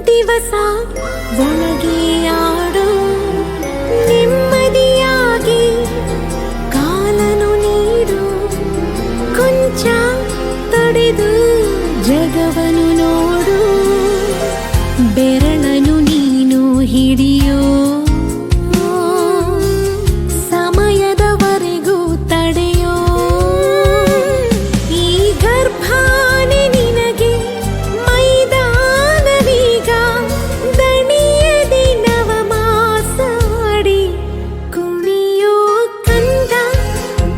ದಿವಸ ಒಳಗೆ ಆಡು ನೆಮ್ಮದಿಯಾಗಿ ಕಾಲನು ನೀಡು ಕೊಂಚ ತಡೆದು ಜಗವನು ನೋಡು ಬೆರಳನು ನೀನು ಹಿಡಿಯೋ ಸಮಯದವರೆಗೂ ತಡೆಯೋ ಈ ಗರ್ಭಾನೆ ನಿನಗೆ ಮೈದಾನವೀಗ ದಣಿಯದಿ ನವಮಾಸಾಡಿ ಕುಣಿಯೋ ಕಂದ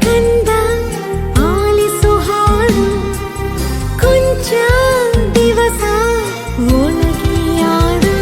ಕಂದ ಆಲಿಸು ಹಾಡು ಕೊಂಚ ದಿವಸ ಒಳಗೆ ಆಡು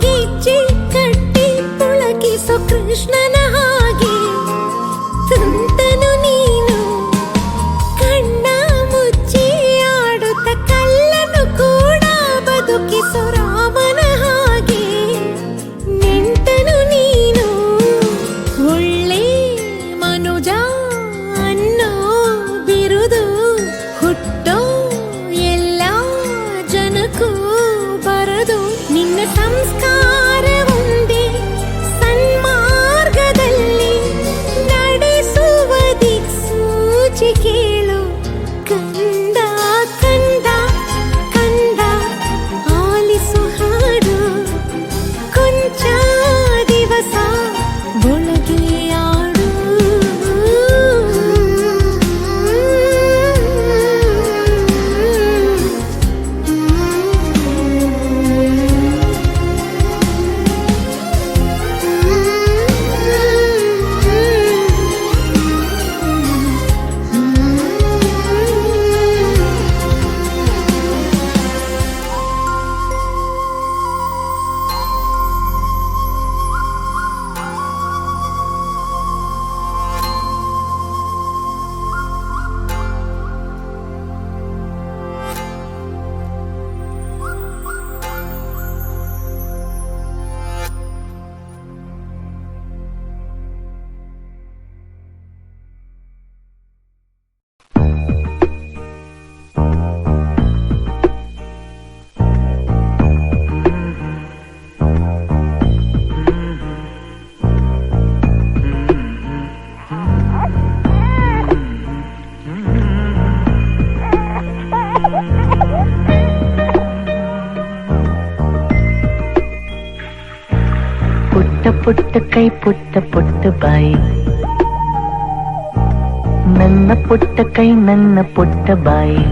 ಗೆಜ್ಜೆ ಕಟ್ಟಿ ಪುಳಕಿಸೋ ಕೃಷ್ಣನ ಹಾಗೆ ತುಂತನು ನೀನು ಕಣ್ಣ ಮುಚ್ಚಿ ಆಡುತ್ತ ಕಲ್ಲನು ಕೂಡ ಬದುಕಿಸೋ ರಾಮನ ಹಾಗೆ ನೆಂಟನು ನೀನು ಒಳ್ಳೆ ಮನುಜ ಅನ್ನೋ ಬಿರುದು ಹುಟ್ಟೋ ಎಲ್ಲ ಜನಕ್ಕೂ ಬರದು ನಿನ್ನ ಸಂಸ್ಕಾರ ಒಂದೇ ಸನ್ಮಾರ್ಗದಲ್ಲಿ ನಡೆಸುವ ದಿಕ್ಸೂಚಿ ಕೇಳು ಕಂದ ಕಂದ ಕಂದ ಆಲಿಸು ಹಾಡು ಕೊಂಚ ದಿವಸ ಒಳಗೆ ಆಡು ಪುಟ್ಟ ಕೈ ಪುಟ್ಟ ಪುಟ್ಟ ಬಾಯಿ ನನ್ನ ಪುಟ್ಟ ಕೈ ನನ್ನ ಪುಟ್ಟ ಬಾಯಿ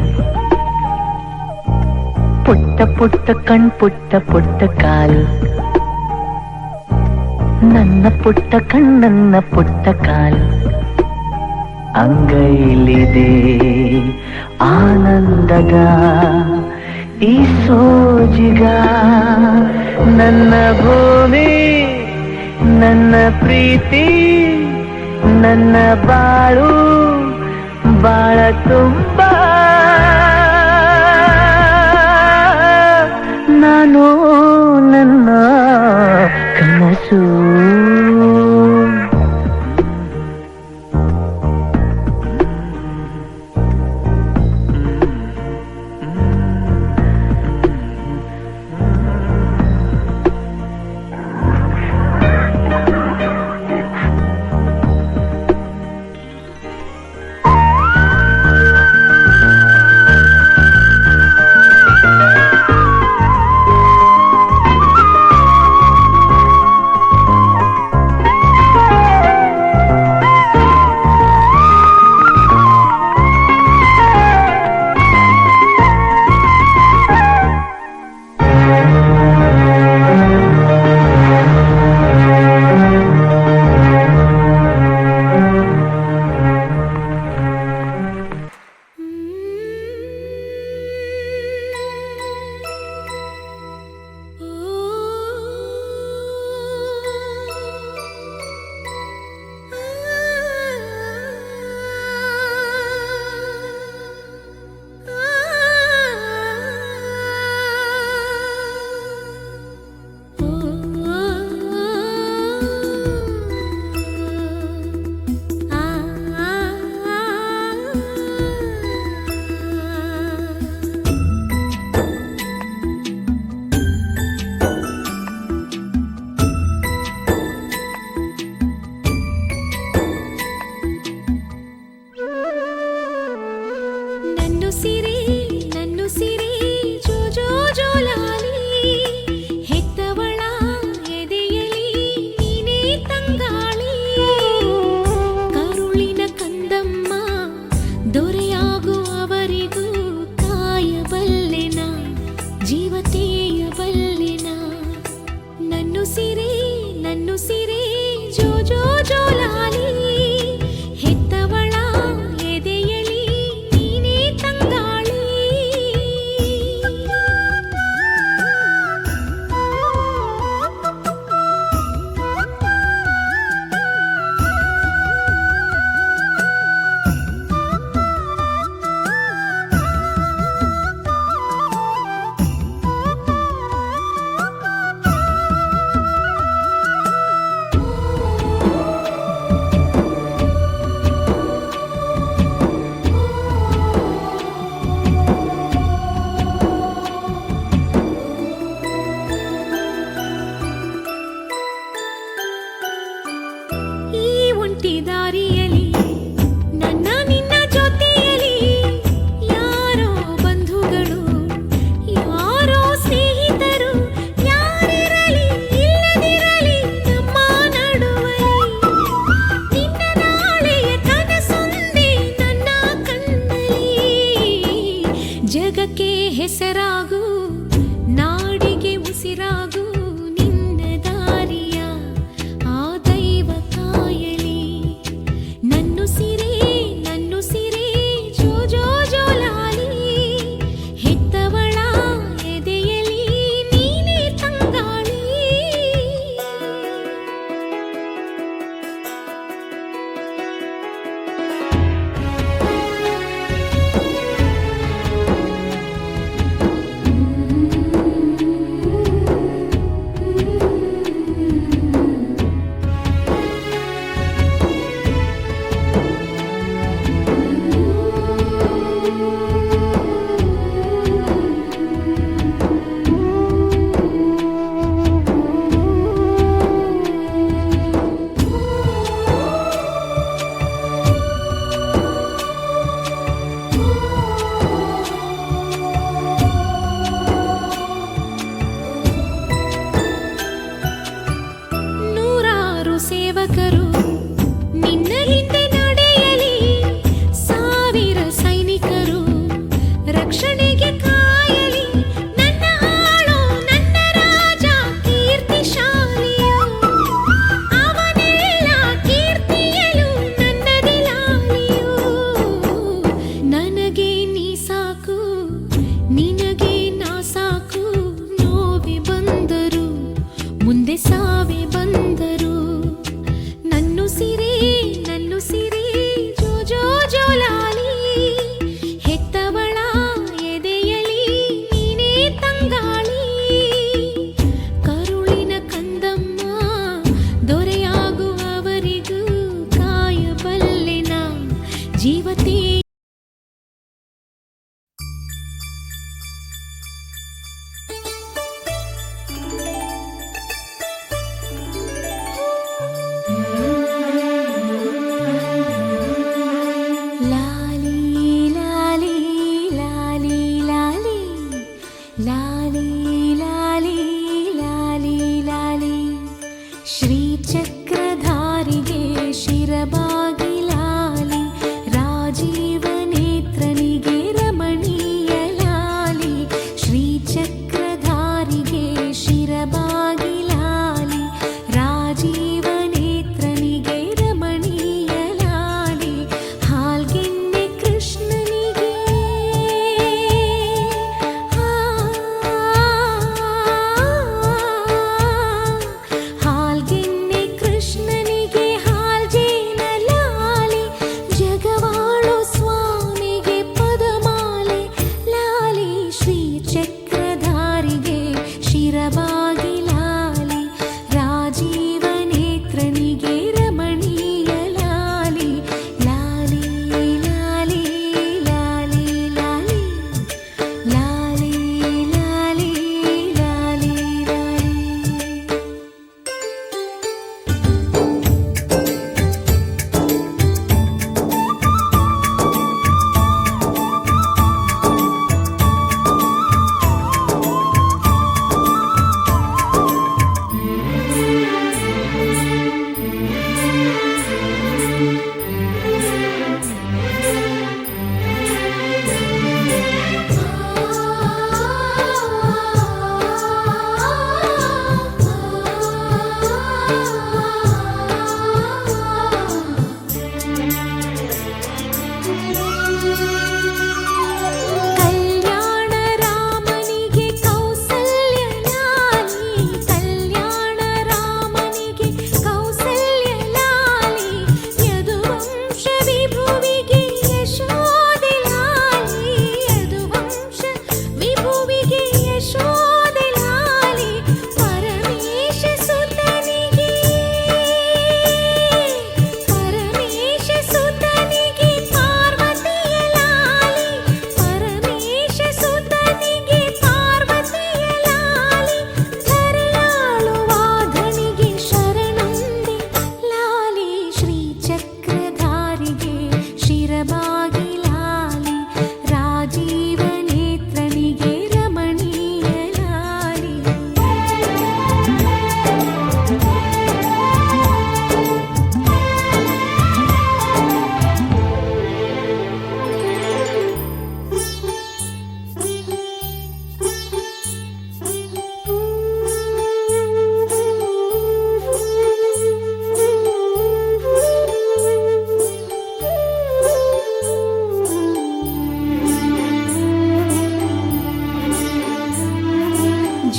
ಪುಟ್ಟ ಪುಟ್ಟ ಕಣ್ ಪುಟ್ಟ ಪುಟ್ಟ ಕಾಲು ನನ್ನ ಪುಟ್ಟ ಕಣ್ ನನ್ನ ಪುಟ್ಟ ಕಾಲು ಅಂಗೈಲಿದೆ ಆನಂದಗ ಈ ಸೋಜಿಗ ನನ್ನ ಭೂಮಿ ನನ್ನ ಪ್ರೀತಿ ನನ್ನ ಬಾಳು ಬಾಳ ತುಂಬ ನಾನು ಕನಸು ನನ್ನುಸಿರೇ ಜೋ ಜೋ ಜೋಲಾಲಿ ಹೆತ್ತವಳ ಎದೆಯಲಿ ನೀನೇ ತಂಗಾಳಿ ಕರುಳಿನ ಕಂದಮ್ಮ ದೊರೆಯಾಗುವವರೆಗೂ ಕಾಯಬಲ್ಲೆನ ಜೀವತೆಯಬಲ್ಲೆನ ನನ್ನುಸಿರೇ ಜೋ ಜೋ ಜೋಲಾಲಿ ಹೆತ್ತವಳ ಎದೆಯಲಿ ನೀನೇ ತಂಗಾಳಿ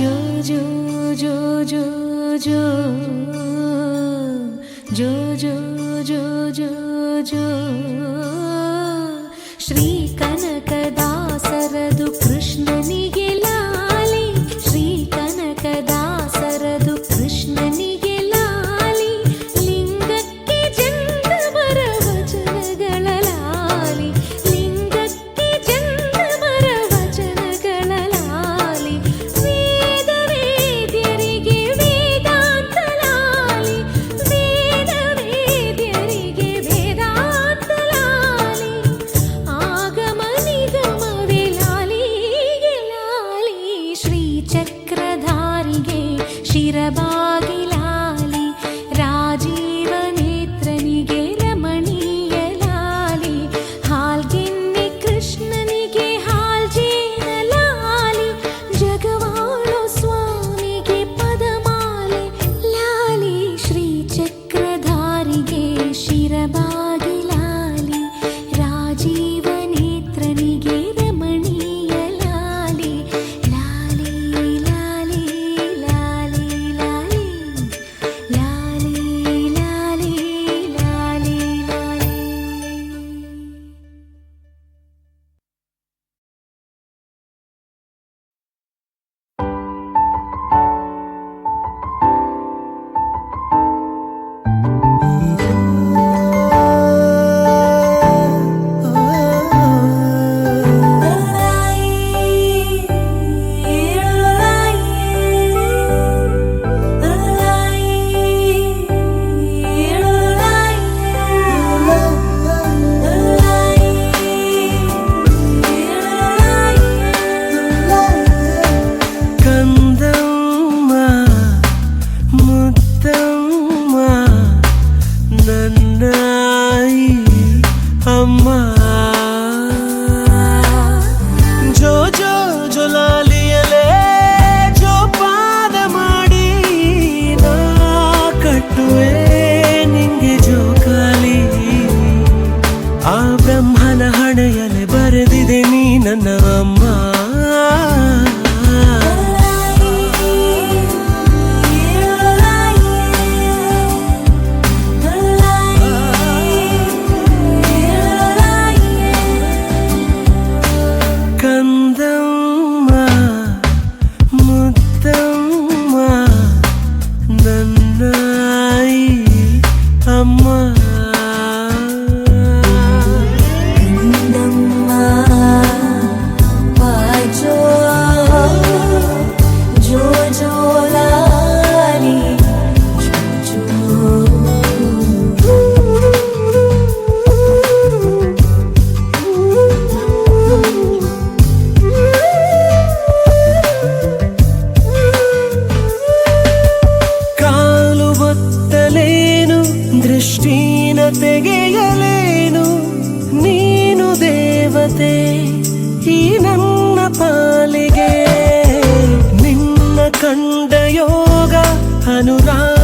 ಜೋ ಜೋ ಜೋ ಜೋ ಜೋ ಜೋ ಜೋ ಜೋ ಜೋ ಜೋ ಶ್ರೀ ಕನಕದಾಸರದು ಕೃಷ್ಣನಿಗೆ ಲಾಲಿ ಶ್ರೀ ಕನಕದಾಸರದು ಕೃಷ್ಣನಿಗೆ ಲಾಲಿ ಲಿಂಗಕ್ಕೆ ಜಂಗಮರ ವಚನಗಳ ಲಾಲಿ ಲಿಂಗಕ್ಕೆ ಜಂಗಮರ ವಚನಗಳ ಲಾಲಿ ವೇದ ವೇದ್ಯರಿಗೆ ವೇದಾಂತ ಲಾಲಿ ವೇದ ವೇದ್ಯರಿಗೆ ವೇದಾಂತ ಲಾಲಿ ಆಗಮ ನಿಗಮವೇ ಲಾಲಿಗೆ ಲಾಲಿ ಶ್ರೀ ಚಕ್ರಧಾರಿಗೆ ಶಿರಬಾಗಿ ಲಾಲಿ ರಾಜೀವ ನೇತ್ರನಿಗೆ ರಮಣೀಯ ಲಾಲಿ ಹಾಲ್ಗೆನ್ನೆ ಕೃಷ್ಣನಿಗೆ ಹಾಲ್ಜೇನ ಲಾಲಿ ಜಗವಾಳೋ ಸ್ವಾಮಿಗೆ ಪದಮಾಲೆ ಲಾಲಿ ಶ್ರೀ ಚಕ್ರಧಾರಿಗೆ ಶಿರಬಾಗಿ ಲಾಲಿ ರಾಜೀವ ನೇತ್ರನಿಗೆ ರಮಣೀಯ ಲಾಲಿ ಲಾಲಿ ಲಾಲಿ ಲಾಲಿ ಲಾಲಿ ಲಾಲಿ ಲಾಲಿ ಲಾಲಿ ಲಾಲಿ ಕಂದಮ್ಮ ಮುದ್ದಮ್ಮ ನನ್ನಾಯಿ ಅಮ್ಮ ಜೋ ಜೋ ಜೊಲಾಲಿಯಲೇ ಜೋಪಾನ ಮಾಡಿ ನಾ ಕಟ್ಟುವೆ ನಿಂಗೆ ಜೋಕಾಲಿ ಆ ಬ್ರಹ್ಮನ ಹಣೆಯಲೆ ಬರೆದಿದೆ ನೀ ನನ್ನ ಅಮ್ಮ ಕಂದಮ್ಮ ಮುದ್ದಮ್ಮ ನನ್ನಾಯಿ ಅಮ್ಮ ಜೋ ಜೋ ಜೋ ಲಾಲಿ ಜೋ ಕಾಲು ಒತ್ತಲೇನು ದೃಷ್ಟಿನ ತೆಗೆಯಲೇನು ನೀನು ದೇವತೆ ಈ ನನ್ನ ಪಾಲಿಗೆ ನಿನ್ನ ಕಂಡ ಯೋಗ ಅನುರಾಗ